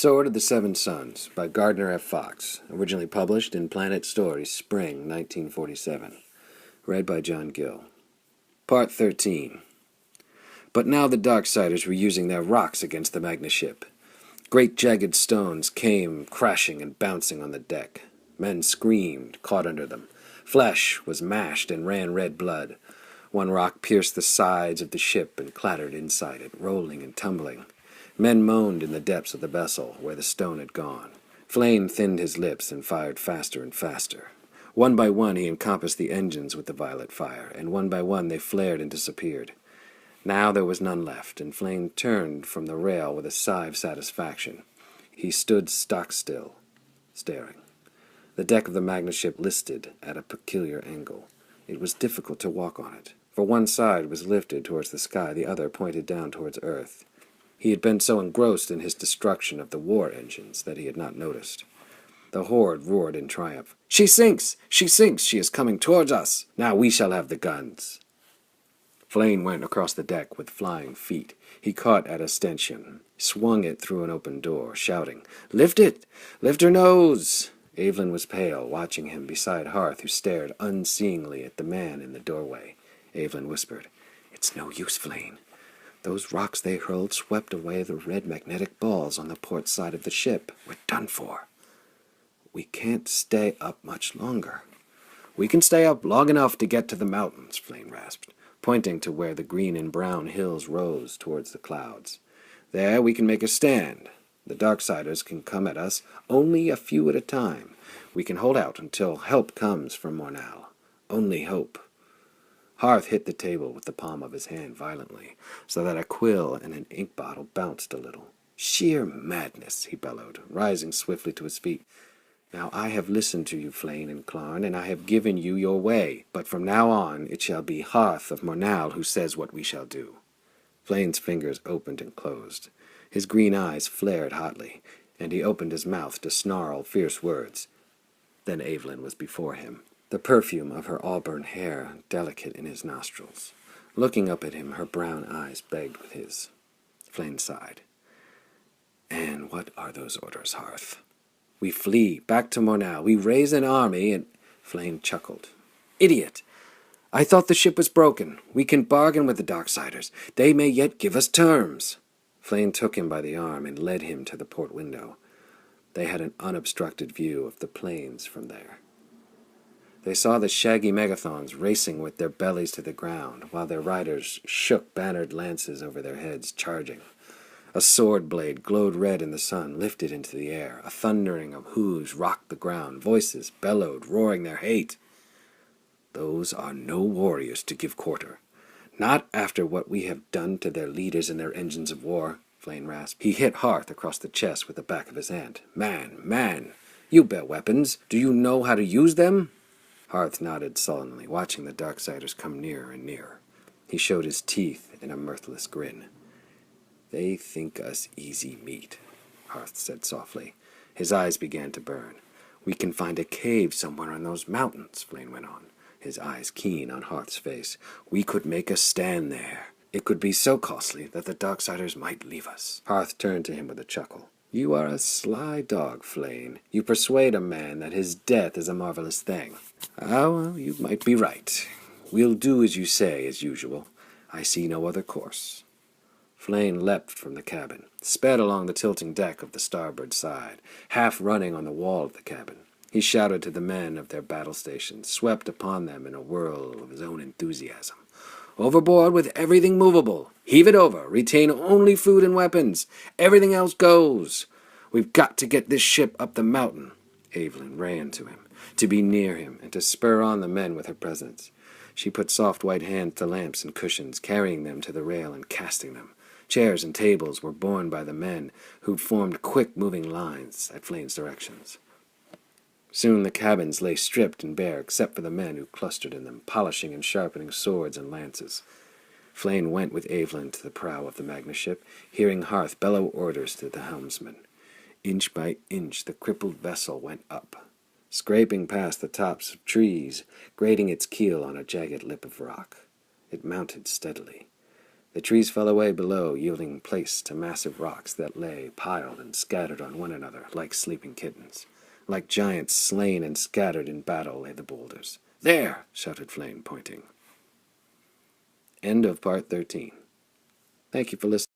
Sword of the Seven Suns by Gardner F. Fox, originally published in Planet Stories, Spring, 1947. Read by Jon Gill. Part 13. But now the Darksiders were using their rocks against the Magna ship. Great jagged stones came crashing and bouncing on the deck. Men screamed, caught under them. Flesh was mashed and ran red blood. One rock pierced the sides of the ship and clattered inside it, rolling and tumbling. Men moaned in the depths of the vessel where the stone had gone. Flame thinned his lips and fired faster and faster. One by one he encompassed the engines with the violet fire, and one by one they flared and disappeared. Now there was none left, and Flame turned from the rail with a sigh of satisfaction. He stood stock still, staring. The deck of the Magna ship listed at a peculiar angle. It was difficult to walk on it, for one side was lifted towards the sky, the other pointed down towards earth. He had been so engrossed in his destruction of the war engines that he had not noticed. The horde roared in triumph. "She sinks! She sinks! She is coming towards us! Now we shall have the guns!" Flame went across the deck with flying feet. He caught at a stanchion, swung it through an open door, shouting, "Lift it! Lift her nose!" Evelyn was pale, watching him beside Hearth, who stared unseeingly at the man in the doorway. Evelyn whispered, "It's no use, Flame. Those rocks they hurled swept away the red magnetic balls on the port side of the ship. We're done for. We can't stay up much longer." "We can stay up long enough to get to the mountains," Flame rasped, pointing to where the green and brown hills rose towards the clouds. "There we can make a stand. The Darksiders can come at us only a few at a time. We can hold out until help comes from Mornal. Only hope." Hearth hit the table with the palm of his hand violently, so that a quill and an ink bottle bounced a little. "Sheer madness," he bellowed, rising swiftly to his feet. "Now I have listened to you, Flame and Clarn, and I have given you your way, but from now on it shall be Hearth of Mornal who says what we shall do." Flame's fingers opened and closed. His green eyes flared hotly, and he opened his mouth to snarl fierce words. Then Evelyn was before him, the perfume of her auburn hair delicate in his nostrils. Looking up at him, her brown eyes begged with his. Flame sighed. "And what are those orders, Hearth?" "We flee back to Mornal. We raise an army and—" Flame chuckled. "Idiot! I thought the ship was broken. We can bargain with the Darksiders. They may yet give us terms." Flame took him by the arm and led him to the port window. They had an unobstructed view of the plains from there. They saw the shaggy megathons racing with their bellies to the ground, while their riders shook bannered lances over their heads, charging. A sword blade glowed red in the sun, lifted into the air. A thundering of hooves rocked the ground. Voices bellowed, roaring their hate. "Those are no warriors to give quarter. Not after what we have done to their leaders and their engines of war," Flame rasped. He hit Hearth across the chest with the back of his hand. Man, you bear weapons. Do you know how to use them?" Hearth nodded sullenly, watching the Darksiders come nearer and nearer. He showed his teeth in a mirthless grin. "They think us easy meat," Hearth said softly. His eyes began to burn. "We can find a cave somewhere in those mountains," Flame went on, his eyes keen on Hearth's face. "We could make a stand there. It could be so costly that the Darksiders might leave us." Hearth turned to him with a chuckle. "You are a sly dog, Flame. You persuade a man that his death is a marvelous thing." "Ah, well, you might be right. We'll do as you say, as usual. I see no other course." Flame leapt from the cabin, sped along the tilting deck of the starboard side, half running on the wall of the cabin. He shouted to the men of their battle stations, swept upon them in a whirl of his own enthusiasm. "Overboard with everything movable. Heave it over. Retain only food and weapons. Everything else goes. We've got to get this ship up the mountain." Evelyn ran to him, to be near him, and to spur on the men with her presence. She put soft white hands to lamps and cushions, carrying them to the rail and casting them. Chairs and tables were borne by the men, who formed quick-moving lines at Flame's directions. Soon the cabins lay stripped and bare, except for the men who clustered in them, polishing and sharpening swords and lances. Flame went with Evelyn to the prow of the Magna ship, hearing Hearth bellow orders to the helmsman. Inch by inch the crippled vessel went up, scraping past the tops of trees, grating its keel on a jagged lip of rock. It mounted steadily. The trees fell away below, yielding place to massive rocks that lay piled and scattered on one another like sleeping kittens. Like giants slain and scattered in battle lay the boulders. "There!" shouted Flame, pointing. End of Part 13. Thank you for listening.